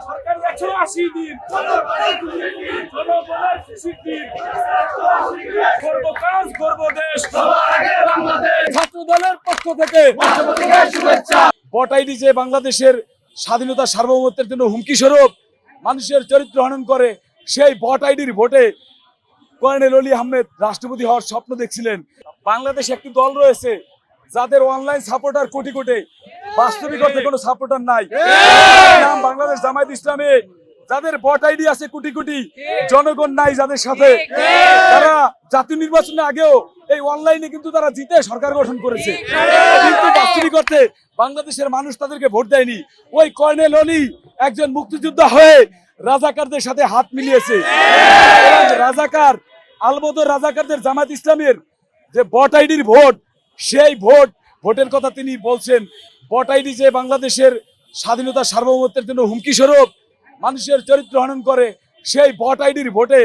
সরকার 180 দিন জনগণের খুশির দিন করবো কাজ করবো দেশ ছাত্র দলের পক্ষ থেকে ভোট আইডি যে বাংলাদেশের স্বাধীনতা সার্বভৌমত্বের জন্য হুমকি স্বরূপ মানুষের চরিত্র হনন করে, সেই ভোট আইডির ভোটে কর্নেল অলি আহমেদ রাষ্ট্রপতি হওয়ার স্বপ্ন দেখছিলেন। বাংলাদেশে একটি দল রয়েছে যাদের অনলাইন সাপোর্টার কোটি কোটি, বাস্তবিক অর্থে কোনো সাপোর্টার নাই। নাম বাংলাদেশ জামায়াত ইসলামী, যাদের ভোট আইডি আছে কোটি কোটি, জনগণ নাই যাদের সাথে। তারা জাতীয় নির্বাচনের আগেও এই অনলাইনে কিন্তু তারা জিতে সরকার গঠন করেছে, কিন্তু বাস্তবিক অর্থে বাংলাদেশের মানুষ তাদেরকে ভোট দেয়নি। ওই কর্নেল অলি একজন মুক্তিযোদ্ধা হয়ে রাজাকারদের সাথে হাত মিলিয়েছে। রাজাকার আলবদর রাজাকারদের জামাত ইসলামের যে ভোট আইডির ভোট, সেই ভোটের কথা তিনি বলছেন। ভোট আইডি যে বাংলাদেশের স্বাধীনতা সার্বভৌমত্বের জন্য হুমকি স্বরূপ মানুষের চরিত্র হনন করে, সেই ভোট আইডির ভোটে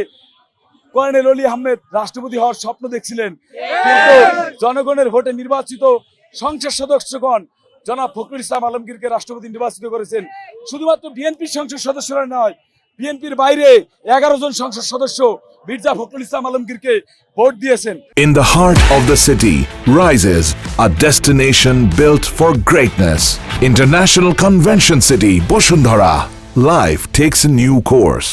কর্নেল অলি আহমেদ রাষ্ট্রপতি হওয়ার স্বপ্ন দেখছিলেন। কিন্তু জনগণের ভোটে নির্বাচিত সংসদ সদস্যগণ জনাব ফখরুল ইসলাম আলমগীরকে রাষ্ট্রপতি নির্বাচিত করেছেন। শুধুমাত্র বিএনপির সংসদ সদস্যরা নয়, বিএনপির বাইরে 11 জন সংসদ সদস্য মির্জা ফখরুল ইসলাম আলমগীরকে ভোট দিয়েছেন। In the heart of the city rises a destination built for greatness. International Convention City, Bosundhara. Life takes a new course.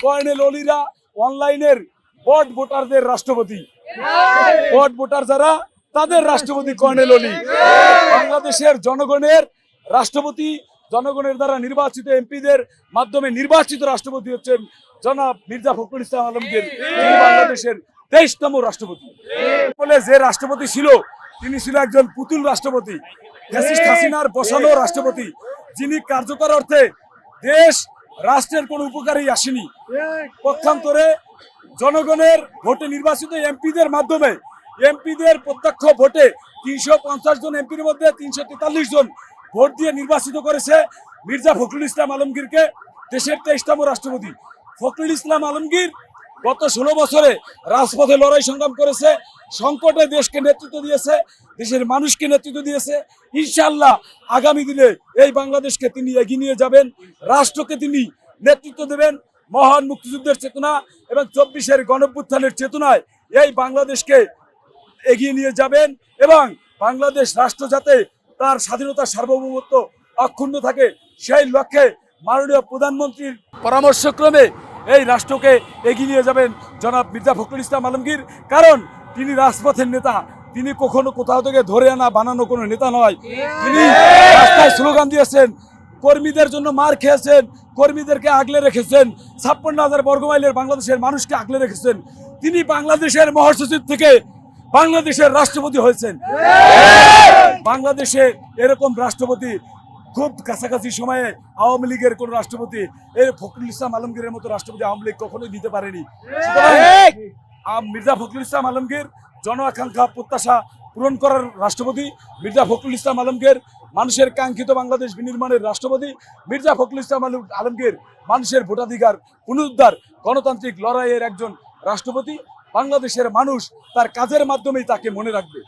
Colonel অলিরা অনলাইনের ভোট ভোটারদের রাষ্ট্রপতি, ভোট ভোটার যারা তাদের রাষ্ট্রপতি কর্নেল অলি। বাংলাদেশের জনগণের রাষ্ট্রপতি, জনগণের দ্বারা নির্বাচিত এমপিদের মাধ্যমে নির্বাচিত রাষ্ট্রপতি হচ্ছেন জনাব মির্জা ফখরুল ইসলাম আলমগীর, যিনি বাংলাদেশের 23তম রাষ্ট্রপতি। বলে যে রাষ্ট্রপতি ছিল তিনি ছিল একজন পুতুল রাষ্ট্রপতি, ফ্যাসিস্ট হাসিনার বসানো রাষ্ট্রপতি, যিনি কার্যকর অর্থে দেশ রাষ্ট্রের কোনো উপকারেই আসেনি। পক্ষান্তরে জনগণের ভোটে নির্বাচিত এমপিদের মাধ্যমে, এমপিদের প্রত্যক্ষ ভোটে 350 জন এমপির মধ্যে 343 জন ভোট দিয়ে নির্বাচিত করেছে মির্জা ফখরুল ইসলাম আলমগীরকে দেশের 23তম রাষ্ট্রপতি। ফখরুল ইসলাম আলমগীর গত 16 বছরে রাজপথে লড়াই সংগ্রাম করেছে, সংকটে দেশকে নেতৃত্ব দিয়েছে, দেশের মানুষকে নেতৃত্ব দিয়েছে। ইনশাআল্লাহ আগামী দিনে এই বাংলাদেশকে তিনি এগিয়ে নিয়ে যাবেন, রাষ্ট্রকে তিনি নেতৃত্ব দেবেন। মহান মুক্তিযুদ্ধের চেতনা এবং 24-এর গণঅভ্যুত্থানের চেতনায় এই বাংলাদেশকে এগিয়ে নিয়ে যাবেন এবং বাংলাদেশ রাষ্ট্র যাতে তার স্বাধীনতা সার্বভৌমত্ব অক্ষুণ্ণ থাকে, সেই লক্ষ্যে মাননীয় প্রধানমন্ত্রীর পরামর্শক্রমে এই রাষ্ট্রকে এগিয়ে নিয়ে যাবেন জনাব মির্জা ফখরুল ইসলাম আলমগীর। কারণ তিনি রাজপথের নেতা, তিনি কখনো কোথাও থেকে ধরে আনা বানানো কোনো নেতা নয়। তিনি রাস্তায় স্লোগান দিয়েছেন, কর্মীদের জন্য মার খেয়েছেন, কর্মীদেরকে আগলে রেখেছেন, 56,000 বর্গমাইলের বাংলাদেশের মানুষকে আগলে রেখেছেন। তিনি বাংলাদেশের মহাসচিব থেকে বাংলাদেশের রাষ্ট্রপতি হয়েছেন। বাংলাদেশে এরকম রাষ্ট্রপতি খুব কাছাকাছি সময়ে আওয়ামী লীগের কোন রাষ্ট্রপতি, এই ফখরুল ইসলাম আলমগীরের মতো রাষ্ট্রপতি আওয়ামী লীগ কখনোই দিতে পারেনি। মির্জা ফখরুল ইসলাম আলমগীর জন আকাঙ্ক্ষা প্রত্যাশা পূরণ করার রাষ্ট্রপতি। মির্জা ফখরুল ইসলাম আলমগীর মানুষের কাঙ্ক্ষিত বাংলাদেশ বিনির্মাণের রাষ্ট্রপতি। মির্জা ফখরুল ইসলাম আলমগীর মানুষের ভোটাধিকার পুনরুদ্ধার গণতান্ত্রিক লড়াইয়ের একজন রাষ্ট্রপতি। বাংলাদেশের মানুষ তার কাজের মাধ্যমেই তাকে মনে রাখবে।